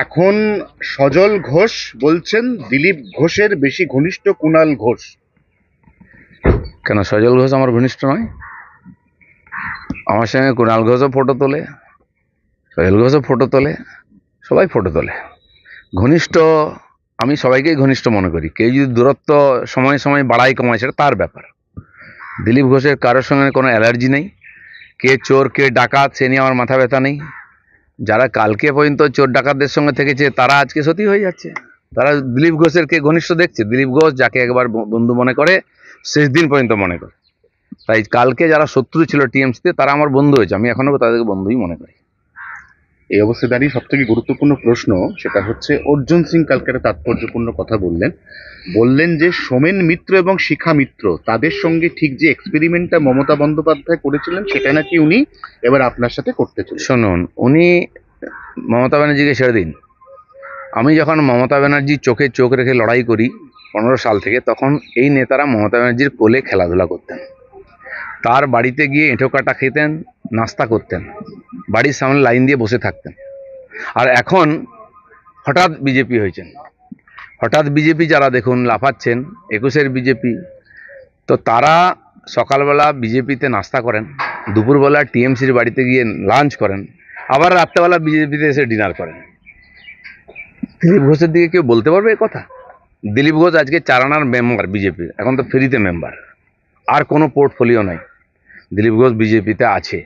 এখন সজল ঘোষ বলছেন দিলীপ ঘোষের বেশি ঘনিষ্ঠ কুণাল ঘোষ। কেন সজল ঘোষ আমার ঘনিষ্ঠ নয়? আমার সঙ্গে কুণাল ঘোষও ফটো তোলে, সজল ঘোষও ফটো তোলে, সবাই ফটো তোলে। ঘনিষ্ঠ আমি সবাইকেই ঘনিষ্ঠ মনে করি। কেউ যদি দূরত্ব সময় সময় বাড়ায় কমায় সেটা তার ব্যাপার। দিলীপ ঘোষের কারোর সঙ্গে কোনো অ্যালার্জি নেই। কে চোর কে ডাকাত সে নিয়ে আমার মাথা ব্যথা নেই। যারা কালকে পর্যন্ত চোর ডাকাতদের সঙ্গে থেকেছে তারা আজকে সত্যি হয়ে যাচ্ছে। তারা দিলীপ ঘোষের কে ঘনিষ্ঠ দেখছে। দিলীপ ঘোষ যাকে একবার বন্ধু মনে করে শেষ দিন পর্যন্ত মনে করে। তাই কালকে যারা শত্রু ছিল টিএমসিতে তারা আমার বন্ধু হয়েছে, আমি এখনো তাদেরকে বন্ধুই মনে করি। এই অবস্থায় দাঁড়িয়ে সব থেকে গুরুত্বপূর্ণ প্রশ্ন সেটা হচ্ছে, অর্জুন সিং কালকে একটা তাৎপর্যপূর্ণ কথা বললেন যে সোমেন মিত্র এবং শিখা মিত্র তাদের সঙ্গে ঠিক যে এক্সপেরিমেন্টটা মমতা বন্দ্যোপাধ্যায় করেছিলেন সেটা নাকি উনি এবার আপনার সাথে করতে চলেছেন। শুনুন, উনি মমতা ব্যানার্জিকে ছেড়ে দিন। আমি যখন মমতা ব্যানার্জির চোখে চোখ রেখে লড়াই করি 15 সাল থেকে, তখন এই নেতারা মমতা ব্যানার্জির কোলে খেলাধুলা করতেন, তার বাড়িতে গিয়ে এঁঠো কাটা খেতেন, নাস্তা করতেন, বাড়ির সামনে লাইন দিয়ে বসে থাকতেন। আর এখন হঠাৎ বিজেপি হয়েছেন। হঠাৎ বিজেপি যারা দেখুন লাফাচ্ছেন, 21-এর বিজেপি, তো তারা সকালবেলা বিজেপিতে নাস্তা করেন, দুপুরবেলা টিএমসির বাড়িতে গিয়ে লাঞ্চ করেন, আবার রাত্রেবেলা বিজেপিতে এসে ডিনার করেন। দিলীপ ঘোষের দিকে কেউ বলতে পারবে এ কথা? দিলীপ ঘোষ আজকে 4 আনার মেম্বার বিজেপির, এখন তো ফ্রিতে মেম্বার, আর কোনো পোর্টফোলিও নাই। দিলীপ ঘোষ বিজেপিতে আছে।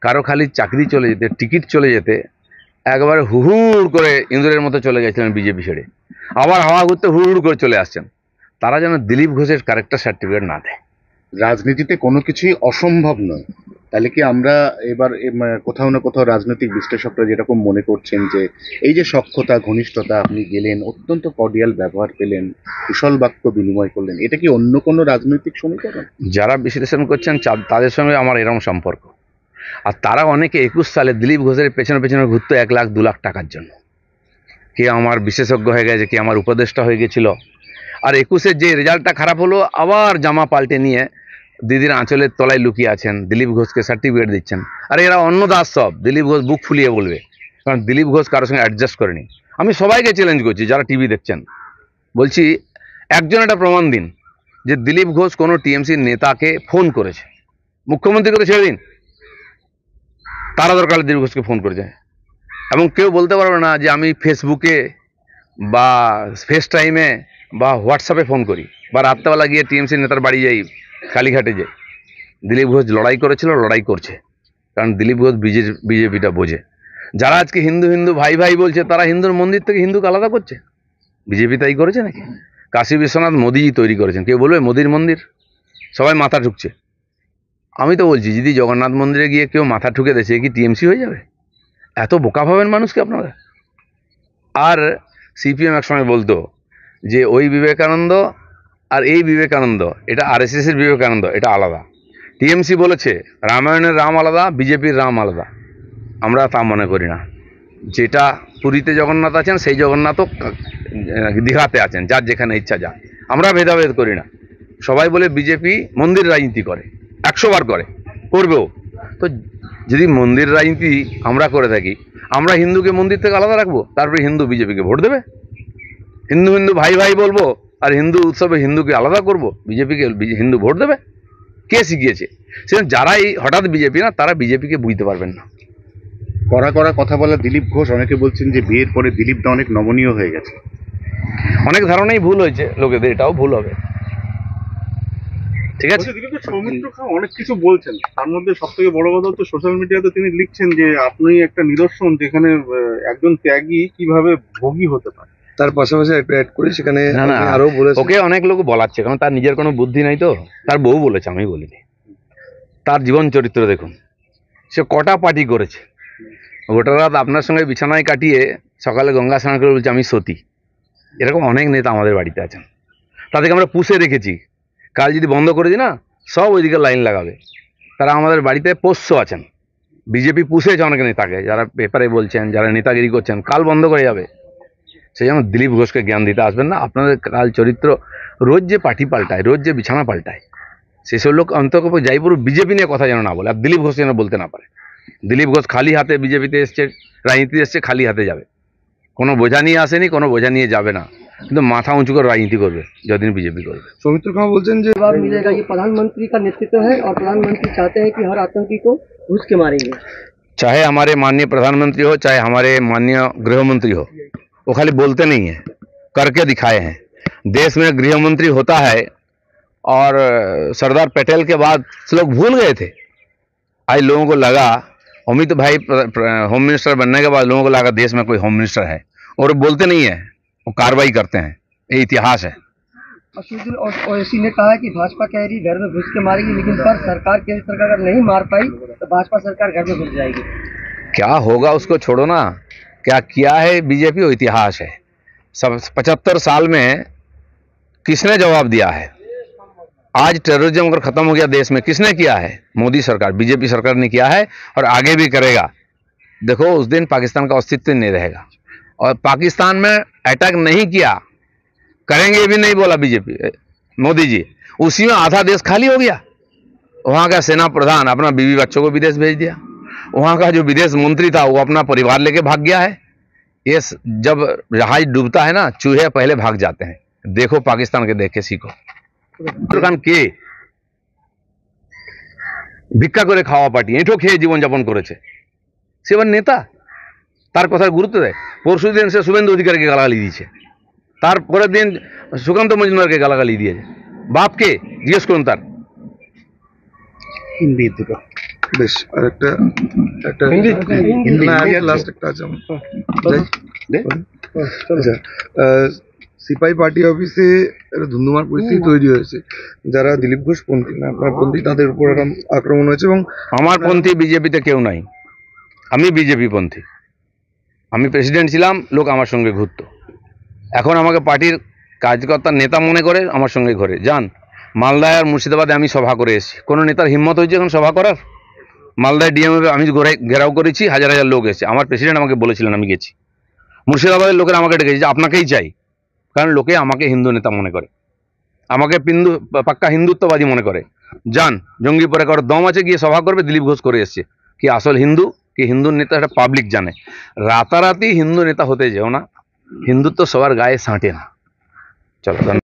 কারো খালি চাকরি চলে যেতে, টিকিট চলে যেতে একবারে হুড় করে ইঁদুরের মতো চলে গেছিলেন বিজেপি ছেড়ে, আবার হাওয়া ঘুরতে হুড় করে চলে আসছেন। তারা যেন দিলীপ ঘোষের ক্যারেক্টার সার্টিফিকেট না দেয়। রাজনীতিতে কোনো কিছুই অসম্ভব নয়। তাহলে কি আমরা এবার কোথাও না কোথাও রাজনৈতিক বিশ্লেষকরা যেরকম মনে করছেন যে এই যে সখ্যতা ঘনিষ্ঠতা, আপনি গেলেন, অত্যন্ত কর্ডিয়াল ব্যবহার পেলেন, কুশল বাক্য বিনিময় করলেন, এটা কি অন্য কোনো রাজনৈতিক সমীকরণ? যারা বিশ্লেষণ করছেন তাদের সঙ্গে আমার এরকম সম্পর্ক। আর তারা অনেকে 21 সালে দিলীপ ঘোষের পেছনে পেছনে ঘুরতো 1 লাখ 2 লাখ টাকার জন্য। কে আমার বিশেষজ্ঞ হয়ে গেছে, কে আমার উপদেষ্টা হয়ে গেছিল। আর 21-এর যে রেজাল্টটা খারাপ হলো, আবার জামা পাল্টে নিয়ে দিদির আঁচলের তলায় লুকিয়ে আছেন, দিলীপ ঘোষকে সার্টিফিকেট দিচ্ছেন। আর এরা অন্য দাস সব, দিলীপ ঘোষ বুক ফুলিয়ে বলবে, কারণ দিলীপ ঘোষ কারোর সঙ্গে অ্যাডজাস্ট করেনি। আমি সবাইকে চ্যালেঞ্জ করছি যারা টিভি দেখছেন, বলছি একজন একটা প্রমাণ দিন যে দিলীপ ঘোষ কোনো টিএমসির নেতাকে ফোন করেছে। মুখ্যমন্ত্রীকে তো ছেড়ে দিন, তারা দরকার দিলীপ ঘোষকে ফোন করেছে। এবং কেউ বলতে পারবে না যে আমি ফেসবুকে বা ফেস টাইমে বা হোয়াটসঅ্যাপে ফোন করি, বা রাত্রেবেলা গিয়ে টিএমসি নেতার বাড়ি যাই, কালীঘাটে যাই। দিলীপ ঘোষ লড়াই করেছিল, লড়াই করছে, কারণ দিলীপ ঘোষ বিজেপিটা বোঝে। যারা আজকে হিন্দু হিন্দু ভাই ভাই বলছে, তারা হিন্দুর মন্দির থেকে হিন্দুকে আলাদা করছে। বিজেপি তাই করেছে নাকি? কাশী বিশ্বনাথ মোদিজি তৈরি করেছেন, কেউ বলবে মোদির মন্দির, সবাই মাথা ঠুকছে। আমি তো বলছি, যদি জগন্নাথ মন্দিরে গিয়ে কেউ মাথা ঠুকে দেছে, কি টিএমসি হয়ে যাবে? এত বোকা ভাবেন মানুষকে আপনারা। আর সিপিএম একসময় বলতো যে ওই বিবেকানন্দ আর এই বিবেকানন্দ, এটা আরএসএসের বিবেকানন্দ, এটা আলাদা। টিএমসি বলেছে রামায়ণের রাম আলাদা, বিজেপির রাম আলাদা। আমরা তা মনে করি না। যেটা পুরীতে জগন্নাথ আছেন, সেই জগন্নাথও দীঘাতে আছেন, যার যেখানে ইচ্ছা যান। আমরা ভেদাভেদ করি না। সবাই বলে বিজেপি মন্দির রাজনীতি করে, 100 বার করে, করবেও। তো যদি মন্দির রাজনীতি আমরা করে থাকি, আমরা হিন্দুকে মন্দির থেকে আলাদা রাখবো, তারপরে হিন্দু বিজেপিকে ভোট দেবে? হিন্দু হিন্দু ভাই ভাই বলবো, আর হিন্দু উৎসবে হিন্দুকে আলাদা করব, বিজেপিকে হিন্দু ভোট দেবে? কে শিখিয়েছে? সেরকম যারা এই হঠাৎ বিজেপি না, তারা বিজেপিকে বুঝতে পারবেন না। কড়া কড়া কথা বলা দিলীপ ঘোষ, অনেকে বলছেন যে বিয়ের পরে দিলীপ দা অনেক নমনীয় হয়ে গেছে। অনেক ধারণাই ভুল হয়েছে লোকেদের, এটাও ভুল হবে। ঠিক আছে, সৌমিত্র খান অনেক কিছু বলছেন, তার মধ্যে সব থেকে বড় কথা হচ্ছে সোশ্যাল মিডিয়াতে তিনি লিখছেন যে আপনি একটা নিদর্শন যেখানে একজন ত্যাগী কিভাবে ভোগী হতে পারে। তার পাশাপাশি একটা অ্যাড করে সেখানে না আরো বলেছে, ওকে অনেক লোক বলাচ্ছে, কারণ তার নিজের কোনো বুদ্ধি নাই। তো তার বউ বলেছে, আমি বলিনি। তার জীবন চরিত্র দেখুন, সে কটা পার্টি করেছে। গোটা রাত আপনার সঙ্গে বিছানায় কাটিয়ে সকালে গঙ্গা স্নান করে বলছে আমি সতী। এরকম অনেক নেতা আমাদের বাড়িতে আছেন, তাদেরকে আমরা পুষে রেখেছি। কাল যদি বন্ধ করে দিই না, সব ওইদিকে লাইন লাগাবে। তারা আমাদের বাড়িতে পোষ্য আছেন। বিজেপি পুষেছে অনেক নেতাকে, যারা পেপারে বলছেন, যারা নেতাগিরি করছেন, কাল বন্ধ করে যাবে। সেই জন্য দিলীপ ঘোষকে জ্ঞান দিতে আসবেন না। আপনাদের কাল চরিত্র, রোজ যে পার্টি পাল্টায়, রোজ যে বিছানা পাল্টায়, সেসব লোক অন্তত যাই পুরো বিজেপি নিয়ে কথা যেন না বলে, আর দিলীপ ঘোষ যেন বলতে না পারে। দিলীপ ঘোষ খালি হাতে বিজেপিতে এসছে, রাজনীতিতে এসছে, খালি হাতে যাবে। কোনো বোঝা নিয়ে আসেনি, কোনো বোঝা নিয়ে যাবে না, কিন্তু মাথা উঁচু করে রাজনীতি করবে যতদিন বিজেপি করবে। সৌমিত্র খাঁ বলছেন যে जवाब मिलेगा। ये प्रधानमंत्री का नेतृत्व है और प्रधानमंत्री चाहते हैं कि हर आतंकी को घुस के मारेंगे। चाहे हमारे माननीय प्रधानमंत्री हो, चाहे हमारे माननीय गृह मंत्री हो, वो खाली बोलते नहीं है, करके दिखाए हैं। देश में गृह मंत्री होता है और सरदार पटेल के बाद लोग भूल गए थे। आज लोगों को लगा, अमित भाई होम मिनिस्टर बनने के बाद लोगों को लगा देश में कोई होम मिनिस्टर है, और वो बोलते नहीं है, वो कार्रवाई करते हैं। ये इतिहास है। असूदुल ओवैसी ने कहा है कि भाजपा कह रही घर में घुस के मारेगी, लेकिन सर सरकार केंद्र सरकार अगर नहीं मार पाई तो भाजपा सरकार घर में घुस जाएगी। क्या होगा उसको छोड़ो ना, क्या किया है बीजेपी वो इतिहास है। सब 75 साल में किसने जवाब दिया है? आज टेररिज्म अगर खत्म हो गया देश में, किसने किया है? मोदी सरकार, बीजेपी सरकार ने किया है, और आगे भी करेगा। देखो उस दिन पाकिस्तान का अस्तित्व नहीं रहेगा, और पाकिस्तान में अटैक नहीं किया, करेंगे भी नहीं बोला बीजेपी मोदी जी, उसी में आधा देश खाली हो गया। वहां का सेना प्रधान अपना बीवी बच्चों को विदेश भेज दिया, वहां का जो विदेश मंत्री था वो अपना परिवार लेके भाग गया है। ये जब जहाज डूबता है ना, चूहे पहले भाग जाते हैं। देखो पाकिस्तान के, देख के सीखो। কে ভিক্ষা করে খাওয়া পার্টি, এঁঠো খেয়ে জীবনযাপন করেছে, সে এবার নেতা, তার কথার গুরুত্ব দেয়। পরশু দিন সে শুভেন্দু অধিকারীকে গালাগালি দিয়েছে, তারপরের দিন সুকান্ত মজুমদারকে গালাগালি দিয়েছে। বাপকে জিজ্ঞেস করুন তার। হিন্দি দুটো বেশ, আর একটা হিন্দি না, হিন্দি লাস্ট আছে? একটা আছে আমার। যাই? দে। আচ্ছা, সিপাহি পার্টি অফিসে একটা ধুন্ধুমার পরিস্থিতি তৈরি হয়েছে। যারা দিলীপ ঘোষ পন্থী না আপনার পন্থী, তাদের উপর একটা আক্রমণ হয়েছে, এবং আমার পন্থী বিজেপিতে কেউ নাই, আমি বিজেপি পন্থী। আমি প্রেসিডেন্ট ছিলাম, লোক আমার সঙ্গে ঘুরতো। এখন আমাকে পার্টির কার্যকর্তা নেতা মনে করে আমার সঙ্গে ঘোরে। যান, মালদায় আর মুর্শিদাবাদে আমি সভা করে এসেছি, কোনো নেতার হিম্মত হয়েছে এখন সভা করার? মালদায় ডিএমএ আমি ঘেরাও করেছি, হাজার হাজার লোক এসেছে, আমার প্রেসিডেন্ট আমাকে বলেছিলেন, আমি গেছি। মুর্শিদাবাদের লোকেরা আমাকে ডেকেছে যে আপনাকেই চাই, কারণ লোকে আমাকে হিন্দু নেতা মনে করে, আমাকে পাক্কা হিন্দুত্ববাদী মনে করে। যান, জঙ্গিপুরে কারোর দম আছে, গিয়ে সভা করবে, দিলীপ ঘোষ করে এসছে। কি আসল হিন্দু কি হিন্দুর নেতা, এটা পাবলিক জানে। রাতারাতি হিন্দু নেতা হতে যেও না, হিন্দুত্ব সবার গায়ে সাঁটে না। চলো।